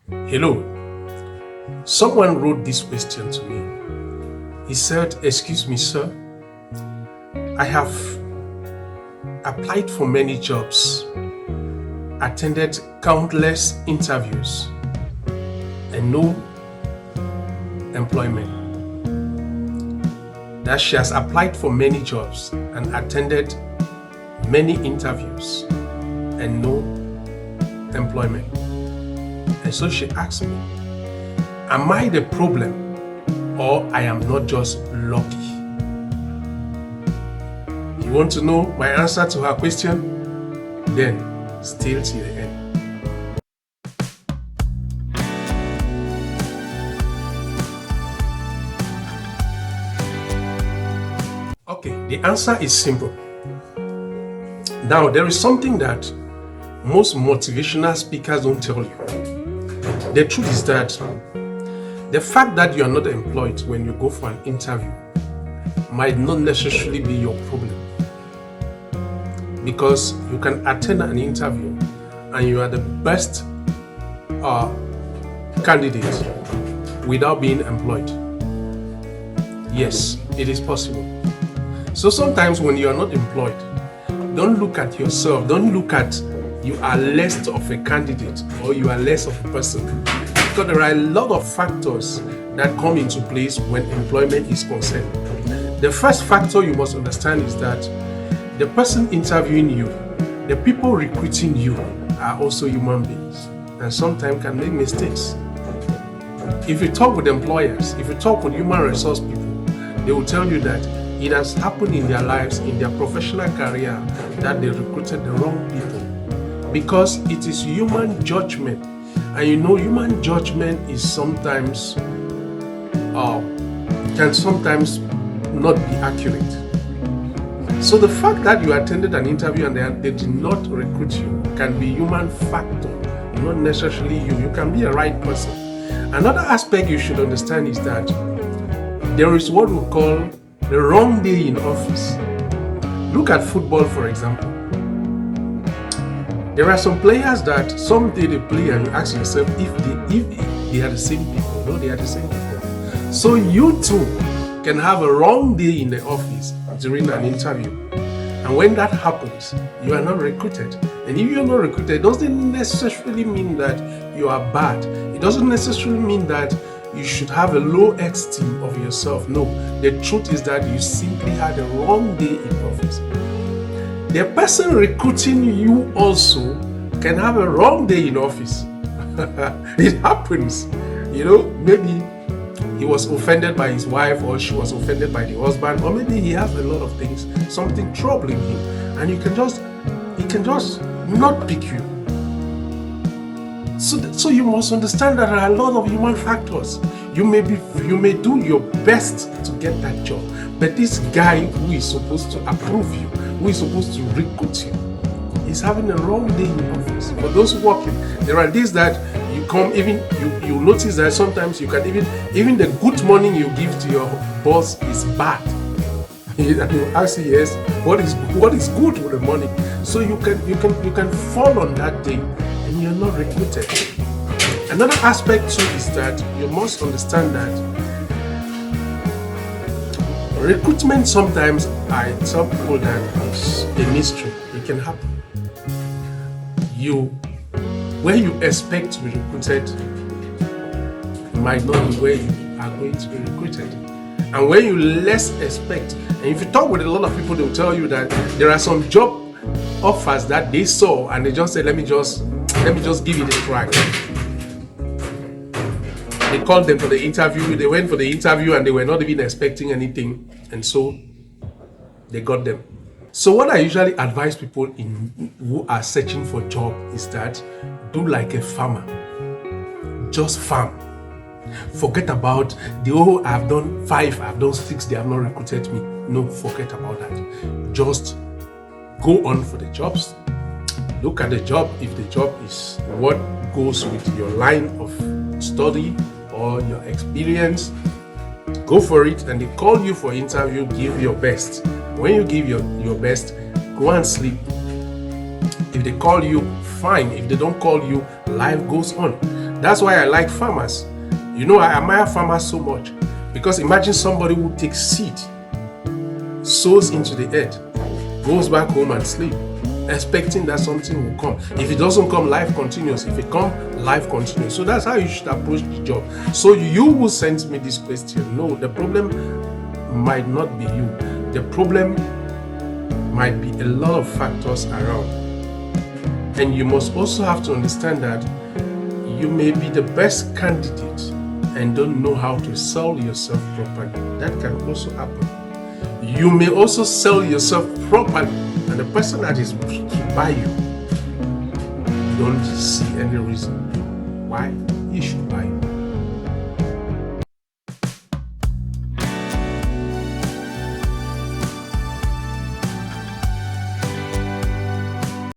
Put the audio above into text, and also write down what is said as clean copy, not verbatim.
Hello. Someone wrote this question to me. He said, "Excuse me, sir. I have applied for many jobs, attended countless interviews, and no employment." That she has applied for many jobs and attended many interviews and no employment. And so she asked me, am I the problem or I am not just lucky? You want to know my answer to her question? Then stay till the end. Okay, the answer is simple. Now, there is something that most motivational speakers don't tell you. The truth is that the fact that you are not employed when you go for an interview might not necessarily be your problem. Because you can attend an interview and you are the best candidate without being employed. Yes, it is possible. So sometimes when you are not employed, don't look at yourself, don't look at you are less of a candidate or you are less of a person. Because there are a lot of factors that come into place when employment is concerned. The first factor you must understand is that the person interviewing you, the people recruiting you are also human beings and sometimes can make mistakes. If you talk with employers, if you talk with human resource people, they will tell you that it has happened in their lives, in their professional career, that they recruited the wrong people. Because it is human judgment. And you know, human judgment is sometimes, can sometimes not be accurate. So the fact that you attended an interview and they did not recruit you can be human factor, not necessarily you. You can be a right person. Another aspect you should understand is that there is what we call the wrong day in office. Look at football, for example. There are some players that someday they play and you ask yourself if they are the same people. No, they are the same people. So you too can have a wrong day in the office during an interview. And when that happens, you are not recruited. And if you're not recruited, it doesn't necessarily mean that you are bad. It doesn't necessarily mean that you should have a low esteem of yourself. No, the truth is that you simply had a wrong day in office. The person recruiting you also can have a wrong day in office. It happens. You know, maybe he was offended by his wife or she was offended by the husband, or maybe he has a lot of things, something troubling him, and he can just not pick you. So you must understand that there are a lot of human factors. You may do your best to get that job, but this guy who is supposed to approve you, who is supposed to recruit you, is having a wrong day in office. For those working, there are days that you come, even you notice that sometimes you can even the good morning you give to your boss is bad. And you ask, yes, what is good with the morning? So you can fall on that day and you're not recruited. Another aspect too is that you must understand that recruitment sometimes, I tell people that it's a mystery. It can happen. Where you expect to be recruited might not be where you are going to be recruited. And where you less expect, and if you talk with a lot of people, they'll tell you that there are some job offers that they saw and they just said, let me just give it a try. They called them for the interview, they went for the interview and they were not even expecting anything, and so they got them. So what I usually advise people who are searching for a job is that do like a farmer. Just farm. Forget about I've done 5, I've done 6, they have not recruited me. No, forget about that. Just go on for the jobs. Look at the job. If the job is what goes with your line of study or your experience, go for it. And they call you for interview, give your best. When you give your best, go and sleep. If they call you, fine. If they don't call you, life goes on. That's why I like farmers. I admire farmers so much, because imagine somebody who takes seed, sows into the earth, goes back home and sleep, expecting that something will come. If it doesn't come, life continues. If it comes, life continues. So that's how you should approach the job. So you who sent me this question, no, the problem might not be you. The problem might be a lot of factors around. And you must also have to understand that you may be the best candidate and don't know how to sell yourself properly. That can also happen. You may also sell yourself properly, and the person that is to buy you don't see any reason why he should buy you.